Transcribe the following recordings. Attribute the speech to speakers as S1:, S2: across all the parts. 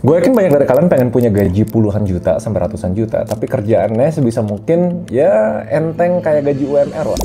S1: Gue yakin banyak dari kalian pengen punya gaji puluhan juta sampai ratusan juta, tapi kerjaannya sebisa mungkin ya enteng kayak gaji UMR lah.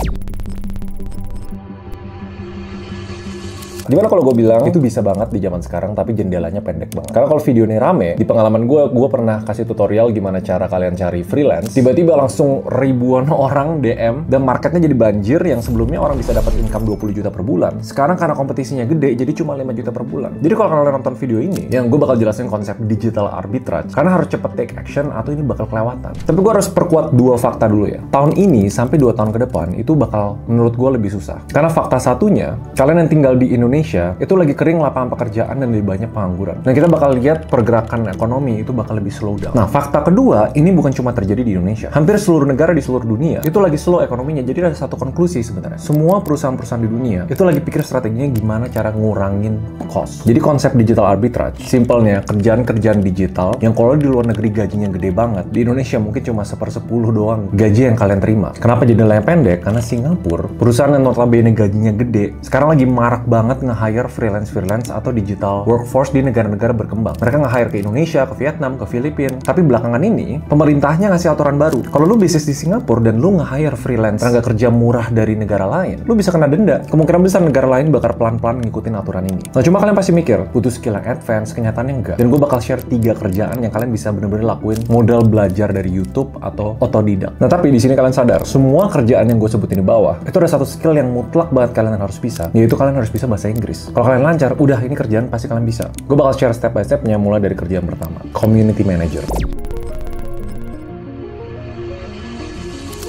S1: Dimana kalau gue bilang itu bisa banget di zaman sekarang, tapi jendelanya pendek banget. Karena kalau video ini rame, di pengalaman gue pernah kasih tutorial gimana cara kalian cari freelance. Tiba-tiba langsung ribuan orang DM, dan marketnya jadi banjir. Yang sebelumnya orang bisa dapat income 20 juta per bulan, sekarang karena kompetisinya gede, jadi cuma 5 juta per bulan. Jadi kalau kalian nonton video ini, yang gue bakal jelasin konsep digital arbitrage, karena harus cepet take action atau ini bakal kelewatan. Tapi gue harus perkuat dua fakta dulu ya. Tahun ini sampai 2 tahun ke depan, itu bakal menurut gue lebih susah. Karena fakta satunya, kalian yang tinggal di Indonesia itu lagi kering lapangan pekerjaan dan lebih banyak pengangguran. Dan kita bakal lihat pergerakan ekonomi itu bakal lebih slow down. Nah, fakta kedua, ini bukan cuma terjadi di Indonesia. Hampir seluruh negara di seluruh dunia itu lagi slow ekonominya. Jadi ada satu konklusi sebenarnya. Semua perusahaan-perusahaan di dunia itu lagi pikir strateginya gimana cara ngurangin cost. Jadi konsep digital arbitrage, simpelnya kerjaan-kerjaan digital yang kalau di luar negeri gajinya gede banget, di Indonesia mungkin cuma 1/10 doang gaji yang kalian terima. Kenapa jendelanya pendek? Karena Singapura, perusahaan yang notabene gajinya gede, sekarang lagi marak banget nge-hire freelance atau digital workforce di negara-negara berkembang. Mereka nge-hire ke Indonesia, ke Vietnam, ke Filipina. Tapi belakangan ini, pemerintahnya ngasih aturan baru. Kalau lu bisnis di Singapura dan lu nge-hire freelance, tenaga kerja murah dari negara lain, lu bisa kena denda. Kemungkinan besar negara lain bakal pelan-pelan ngikutin aturan ini. Nah, cuma kalian pasti mikir, butuh skill yang advance, kenyataannya enggak. Dan gue bakal share 3 kerjaan yang kalian bisa bener-bener lakuin modal belajar dari YouTube atau otodidak. Nah, tapi di sini kalian sadar, semua kerjaan yang gue sebutin di bawah, itu ada satu skill yang mutlak banget kalian harus bisa, yaitu kalian harus bisa bahasa Inggris. Kalau kalian lancar, udah ini kerjaan pasti kalian bisa. Gue bakal share step by stepnya mulai dari kerjaan pertama, community manager.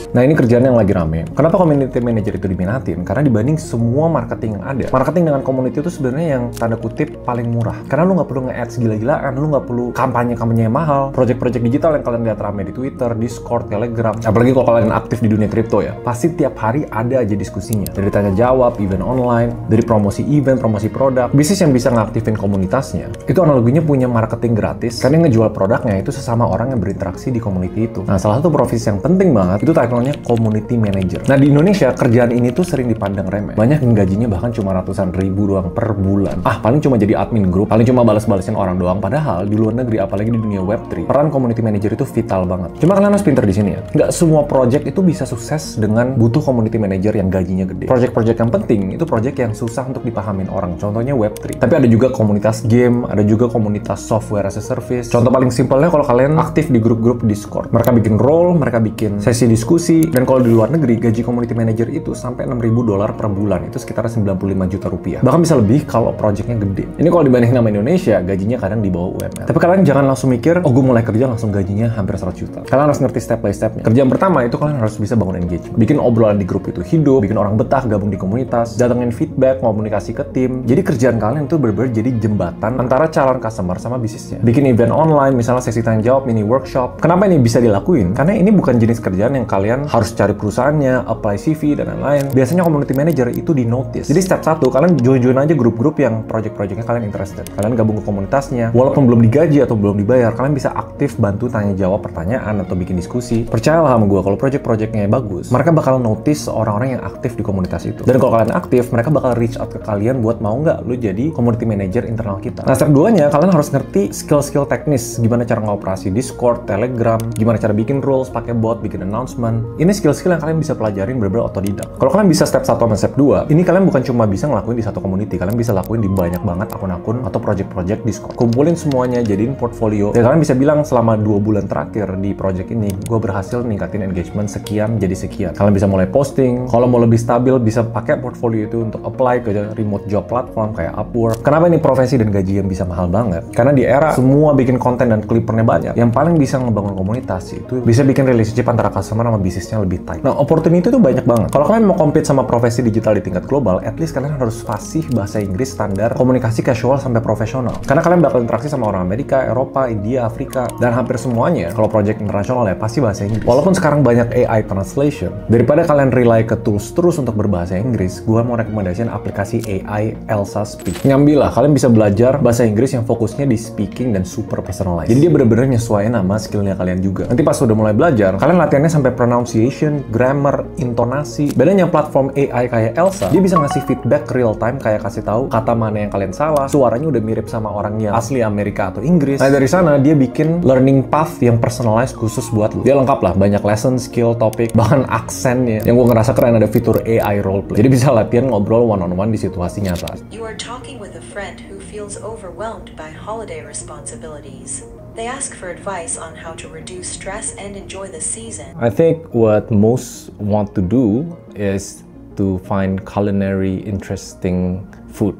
S1: Nah, ini kerjaan yang lagi rame. Kenapa community manager itu diminatin? Karena dibanding semua marketing yang ada, marketing dengan community itu sebenarnya yang tanda kutip paling murah. Karena lu nggak perlu nge-ads gila-gilaan, lu nggak perlu kampanye-kampanye yang mahal. Project-project digital yang kalian lihat rame di Twitter, Discord, Telegram, apalagi kalau kalian aktif di dunia kripto ya, pasti tiap hari ada aja diskusinya. Dari tanya jawab, event online, dari promosi event, promosi produk. Bisnis yang bisa ngaktifin komunitasnya, itu analoginya punya marketing gratis, karena yang ngejual produknya itu sesama orang yang berinteraksi di community itu. Nah, salah satu profesi yang penting banget, itu title community manager. Nah, di Indonesia kerjaan ini tuh sering dipandang remeh. Banyak yang gajinya bahkan cuma ratusan ribu doang per bulan. Paling cuma jadi admin grup, paling cuma balas-balasin orang doang. Padahal di luar negeri, apalagi di dunia Web3, peran community manager itu vital banget. Cuma kalian harus pinter di sini ya. Nggak semua project itu bisa sukses dengan butuh community manager yang gajinya gede. Project-project yang penting itu project yang susah untuk dipahamin orang. Contohnya Web3. Tapi ada juga komunitas game, ada juga komunitas software as a service. Contoh paling simpelnya kalau kalian aktif di grup-grup Discord. Mereka bikin role, mereka bikin sesi diskusi. Dan kalau di luar negeri, gaji community manager itu sampai $6.000 per bulan. Itu sekitar 95 juta rupiah. Bahkan bisa lebih kalau projectnya gede. Ini kalau dibanding sama Indonesia, gajinya kadang di bawah UMR. Tapi kalian jangan langsung mikir, oh gue mulai kerja langsung gajinya hampir 100 juta. Kalian harus ngerti step by stepnya. Kerjaan pertama itu kalian harus bisa bangun engagement. Bikin obrolan di grup itu hidup, bikin orang betah, gabung di komunitas, datengin feedback, komunikasi ke tim. Jadi kerjaan kalian itu bener-bener jadi jembatan antara calon customer sama bisnisnya. Bikin event online, misalnya sesi tanya jawab, mini workshop. Kenapa ini bisa dilakuin? Karena ini bukan jenis kerjaan yang kalian harus cari perusahaannya, apply CV, dan lain-lain. Biasanya community manager itu di notice. Jadi step 1, kalian join aja grup-grup yang project-projectnya kalian interested. Kalian gabung ke komunitasnya, walaupun belum digaji atau belum dibayar, kalian bisa aktif bantu tanya jawab pertanyaan atau bikin diskusi. Percayalah sama gue, kalau project-projectnya bagus, mereka bakal notice orang-orang yang aktif di komunitas itu. Dan kalau kalian aktif, mereka bakal reach out ke kalian buat mau nggak lu jadi community manager internal kita. Nah, step 2-nya, kalian harus ngerti skill-skill teknis, gimana cara ngoperasi Discord, Telegram, gimana cara bikin rules, pakai bot, bikin announcement. Ini skill-skill yang kalian bisa pelajarin bener-bener otodidak. Kalau kalian bisa step 1 sama step 2, ini kalian bukan cuma bisa ngelakuin di satu community, kalian bisa lakuin di banyak banget akun-akun atau project-project Discord. Kumpulin semuanya, jadiin portfolio. Dan kalian bisa bilang selama 2 bulan terakhir di project ini, gue berhasil ningkatin engagement sekian jadi sekian. Kalian bisa mulai posting. Kalau mau lebih stabil, bisa pakai portfolio itu untuk apply ke remote job platform kayak Upwork. Kenapa ini profesi dan gaji yang bisa mahal banget? Karena di era semua bikin konten dan clippernya banyak, yang paling bisa ngebangun komunitas itu bisa bikin relationship antara customer sama bisnisnya lebih tight. Nah, opportunity itu banyak banget. Kalau kalian mau compete sama profesi digital di tingkat global, at least kalian harus fasih bahasa Inggris standar, komunikasi casual sampai profesional. Karena kalian bakal interaksi sama orang Amerika, Eropa, India, Afrika, dan hampir semuanya kalau project internasional ya pasti bahasa Inggris. Walaupun sekarang banyak AI translation, daripada kalian rely ke tools terus untuk berbahasa Inggris, gue mau rekomendasiin aplikasi AI Elsa Speak. Nyambilah, kalian bisa belajar bahasa Inggris yang fokusnya di speaking dan super personalized. Jadi dia bener-bener nyesuaiin sama skillnya kalian juga. Nanti pas udah mulai belajar, kalian latihannya sampai pronounce pronunciation, grammar, intonasi. Bedanya platform AI kayak Elsa, dia bisa ngasih feedback real time, kayak kasih tahu kata mana yang kalian salah, suaranya udah mirip sama orang yang asli Amerika atau Inggris. Nah dari sana dia bikin learning path yang personalized khusus buat lu. Dia lengkap lah, banyak lesson, skill, topik, bahkan aksennya. Yang gue ngerasa keren ada fitur AI roleplay. Jadi bisa latihan ngobrol one-on-one di situasi nyata.
S2: You are talking with a friend who feels overwhelmed by holiday responsibilities. They ask for advice on how to reduce stress and enjoy the season.
S3: I think what most want to do is to find culinary interesting food.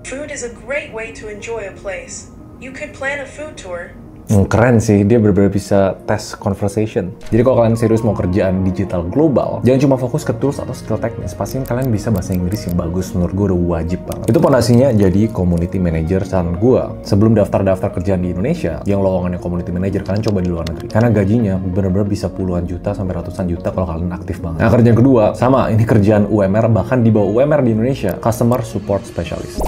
S4: Food is a great way to enjoy a place. You could plan a food tour.
S1: Keren sih, dia benar-benar bisa tes conversation. Jadi kalau kalian serius mau kerjaan digital global, jangan cuma fokus ke tools atau skill teknis. Pastiin kalian bisa bahasa Inggris yang bagus, menurut gue udah wajib banget. Itu pondasinya jadi community manager saran gue. Sebelum daftar-daftar kerjaan di Indonesia, yang lowongannya community manager, kalian coba di luar negeri. Karena gajinya benar-benar bisa puluhan juta sampai ratusan juta kalau kalian aktif banget. Nah kerjaan kedua, sama, ini kerjaan UMR, bahkan di bawah UMR di Indonesia, Customer Support Specialist.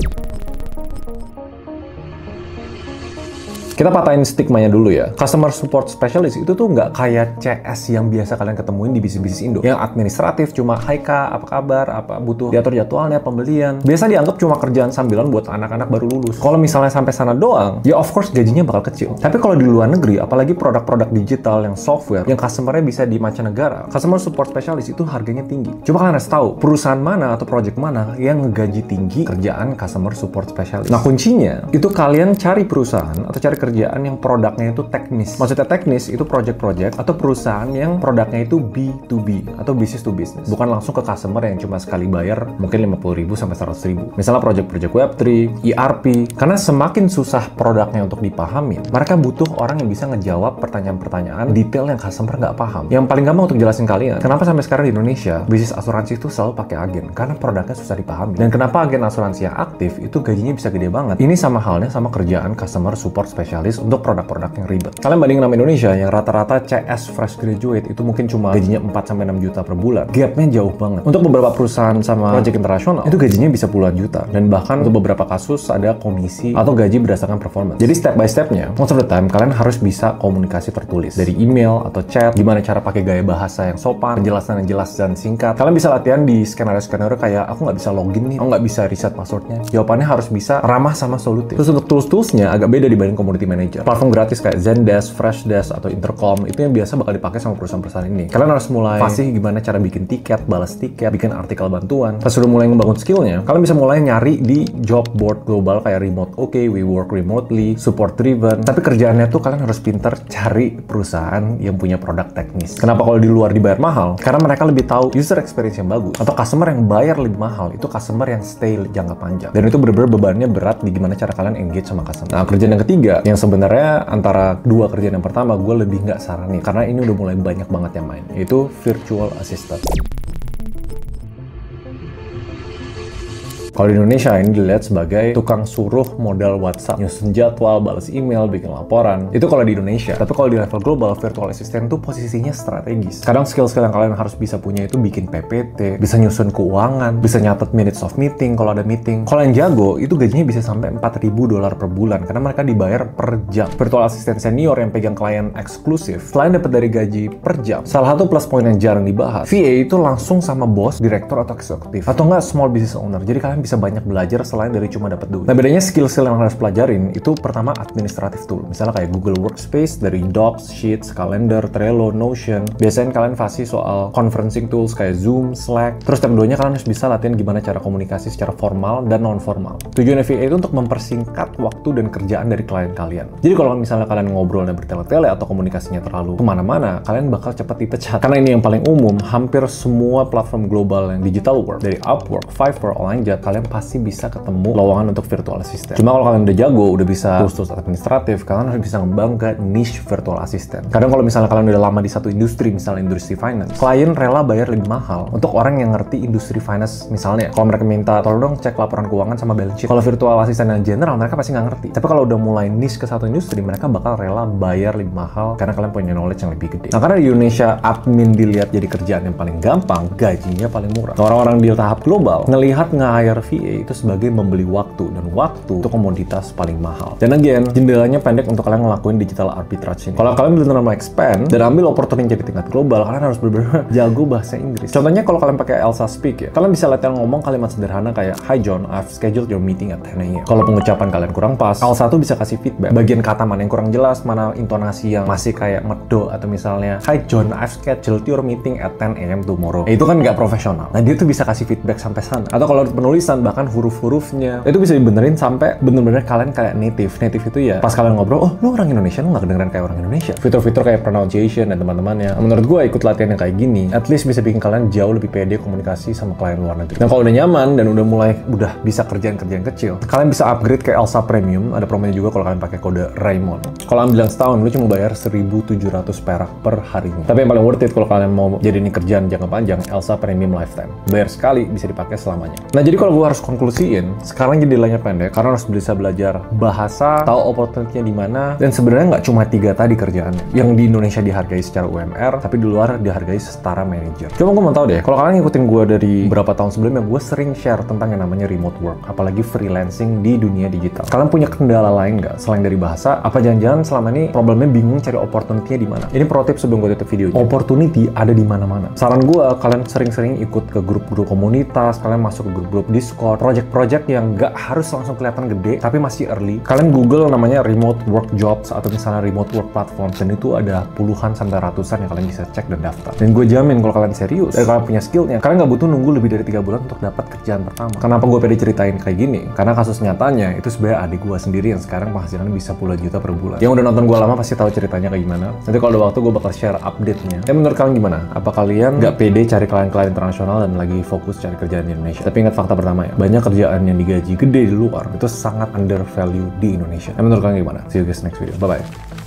S1: Kita patahin stigmanya dulu ya. Customer Support Specialist itu tuh nggak kayak CS yang biasa kalian ketemuin di bisnis-bisnis Indo. Yang administratif, cuma hai kak, apa kabar, apa butuh diatur jadwalnya, pembelian. Biasa dianggap cuma kerjaan sambilan buat anak-anak baru lulus. Kalau misalnya sampai sana doang, ya of course gajinya bakal kecil. Tapi kalau di luar negeri, apalagi produk-produk digital yang software, yang customer-nya bisa di mancanegara, Customer Support Specialist itu harganya tinggi. Coba kalian harus tahu, perusahaan mana atau project mana yang ngegaji tinggi kerjaan Customer Support Specialist. Nah kuncinya, itu kalian cari perusahaan atau cari kerjaan yang produknya itu teknis. Maksudnya teknis itu project-project atau perusahaan yang produknya itu B2B atau business to business. Bukan langsung ke customer yang cuma sekali bayar mungkin 50.000 sampai 100.000. Misalnya project-project Web3, ERP. Karena semakin susah produknya untuk dipahami, mereka butuh orang yang bisa ngejawab pertanyaan-pertanyaan detail yang customer nggak paham. Yang paling gampang untuk jelasin kalian, kenapa sampai sekarang di Indonesia bisnis asuransi itu selalu pakai agen? Karena produknya susah dipahami. Dan kenapa agen asuransi yang aktif itu gajinya bisa gede banget? Ini sama halnya sama kerjaan Customer Support Specialist untuk produk-produk yang ribet. Kalian bandingin sama Indonesia yang rata-rata CS fresh graduate itu mungkin cuma gajinya 4-6 juta per bulan. Gapnya jauh banget. Untuk beberapa perusahaan sama project internasional itu gajinya bisa puluhan juta. Dan bahkan untuk beberapa kasus ada komisi atau gaji berdasarkan performance. Jadi step by stepnya, most of the time kalian harus bisa komunikasi tertulis. Dari email atau chat, gimana cara pakai gaya bahasa yang sopan, penjelasan yang jelas dan singkat. Kalian bisa latihan di skenario-skenario kayak aku nggak bisa login nih, aku nggak bisa reset passwordnya. Jawabannya harus bisa ramah sama solutif. Terus untuk tools-toolsnya agak beda dibanding community manager. Platform gratis kayak Zendesk, Freshdesk, atau Intercom itu yang biasa bakal dipakai sama perusahaan-perusahaan ini. Kalian harus mulai fasih gimana cara bikin tiket, balas tiket, bikin artikel bantuan. Pas sudah mulai ngebangun skillnya, kalian bisa mulai nyari di job board global kayak Remote OK, We Work Remotely, Support Driven. Tapi kerjaannya tuh kalian harus pinter cari perusahaan yang punya produk teknis. Kenapa kalau di luar dibayar mahal? Karena mereka lebih tahu user experience yang bagus. Atau customer yang bayar lebih mahal, itu customer yang stay jangka panjang. Dan itu bener-bener bebannya berat di gimana cara kalian engage sama customer. Nah, kerjaan yang ketiga, yang sebenarnya antara dua kerjaan yang pertama, gue lebih nggak saranin. Karena ini udah mulai banyak banget yang main. Yaitu virtual assistant. Kalau di Indonesia ini dilihat sebagai tukang suruh modal WhatsApp, nyusun jadwal, balas email, bikin laporan. Itu kalau di Indonesia. Tapi kalau di level global, virtual assistant tuh posisinya strategis. Kadang skill-skill yang kalian harus bisa punya itu bikin PPT, bisa nyusun keuangan, bisa nyatet minutes of meeting kalau ada meeting. Kalau yang jago, itu gajinya bisa sampai $4.000 per bulan karena mereka dibayar per jam. Virtual assistant senior yang pegang klien eksklusif, selain dapat dari gaji per jam, salah satu plus point yang jarang dibahas, VA itu langsung sama bos, direktur atau eksekutif, atau enggak small business owner. Jadi kalian bisa banyak belajar selain dari cuma dapat duit. Nah bedanya skill-skill yang harus pelajarin itu pertama administratif tool. Misalnya kayak Google Workspace, dari Docs, Sheets, Calendar, Trello, Notion. Biasanya kalian fasih soal conferencing tools kayak Zoom, Slack. Terus step 2-nya kalian harus bisa latihan gimana cara komunikasi secara formal dan non-formal. Tujuan VA itu untuk mempersingkat waktu dan kerjaan dari klien kalian. Jadi kalau misalnya kalian ngobrol dan bertele-tele atau komunikasinya terlalu kemana-mana, kalian bakal cepat dipecat. Karena ini yang paling umum, hampir semua platform global yang digital work, dari Upwork, Fiverr, OnlineJet, kalian pasti bisa ketemu lowongan untuk virtual assistant. Cuma kalau kalian udah jago, udah bisa tools administratif, kalian harus bisa ngembang ke niche virtual assistant. Kadang kalau misalnya kalian udah lama di satu industri, misalnya industri finance, klien rela bayar lebih mahal untuk orang yang ngerti industri finance. Misalnya, kalau mereka minta, tolong dong cek laporan keuangan sama balance sheet. Kalau virtual assistant yang general, mereka pasti nggak ngerti. Tapi kalau udah mulai niche ke satu industri, mereka bakal rela bayar lebih mahal karena kalian punya knowledge yang lebih gede. Nah, karena di Indonesia, admin dilihat jadi kerjaan yang paling gampang, gajinya paling murah. Orang-orang di tahap global ngelihat nge-hire ke VA itu sebagai membeli waktu, dan waktu itu komoditas paling mahal. Dan again, jendelanya pendek untuk kalian ngelakuin digital arbitrage ini. Kalau kalian benar-benar mau expand dan ambil opportunity jadi tingkat global, kalian harus benar-benar jago bahasa Inggris. Contohnya kalau kalian pakai Elsa Speak ya, kalian bisa latihan ngomong kalimat sederhana kayak, "Hi John, I've scheduled your meeting at 10 a.m." Kalau pengucapan kalian kurang pas, Elsa tuh bisa kasih feedback. Bagian kata mana yang kurang jelas, mana intonasi yang masih kayak medok, atau misalnya, "Hi John, I've scheduled your meeting at 10 a.m. tomorrow." Itu kan nggak profesional. Nah, dia tuh bisa kasih feedback sampai sana. Atau kalau penulisan, bahkan huruf-hurufnya itu bisa dibenerin sampai bener-bener kalian kayak native. Native itu ya pas kalian ngobrol, "Oh, lu orang Indonesia, lu nggak kedengeran kayak orang Indonesia." Fitur-fitur kayak pronunciation dan teman-temannya. Menurut gue ikut latihan yang kayak gini, at least bisa bikin kalian jauh lebih pede komunikasi sama klien luar negeri. Dan kalau udah nyaman dan udah bisa kerjaan-kerjaan kecil, kalian bisa upgrade ke Elsa Premium. Ada promonya juga kalau kalian pakai kode Raymond. Kalau ambil yang setahun, lu cuma bayar 1.700 perak per harinya. Tapi yang paling worth it kalau kalian mau jadi ini kerjaan jangka panjang, Elsa Premium Lifetime. Bayar sekali, bisa dipakai selamanya. Nah, jadi kalau gue harus konklusiin, sekarang jendelanya pendek karena harus bisa belajar bahasa, tahu opportunity-nya di mana, dan sebenarnya nggak cuma 3 tadi kerjaannya. Yang di Indonesia dihargai secara UMR, tapi di luar dihargai setara manajer. Cuma gue mau tahu deh, kalau kalian ngikutin gue dari beberapa tahun sebelumnya, gue sering share tentang yang namanya remote work, apalagi freelancing di dunia digital. Kalian punya kendala lain nggak selain dari bahasa? Apa jangan-jangan selama ini problemnya bingung cari opportunity-nya di mana? Ini pro tip sebelum gue tutup videonya. Opportunity ada di mana-mana. Saran gue, kalian sering-sering ikut ke grup-grup komunitas, kalian masuk ke grup-grup Discord, project-project yang nggak harus langsung kelihatan gede, tapi masih early. Kalian Google namanya remote work jobs atau misalnya remote work platform, dan itu ada puluhan sampai ratusan yang kalian bisa cek dan daftar. Dan gue jamin kalau kalian serius dan kalian punya skillnya, kalian nggak butuh nunggu lebih dari 3 bulan untuk dapat kerjaan pertama. Kenapa gue pede ceritain kayak gini? Karena kasus nyatanya itu sebenarnya adik gue sendiri yang sekarang penghasilannya bisa puluhan juta per bulan. Yang udah nonton gue lama pasti tahu ceritanya kayak gimana. Nanti kalau ada waktu gue bakal share update-nya. Tapi menurut kalian gimana? Apa kalian nggak pede cari klien-klien internasional dan lagi fokus cari kerjaan di Indonesia? Tapi ingat fakta pertama ya, banyak kerjaan yang digaji gede di luar itu sangat undervalue di Indonesia. Menurut kalian gimana? See you guys next video. Bye-bye.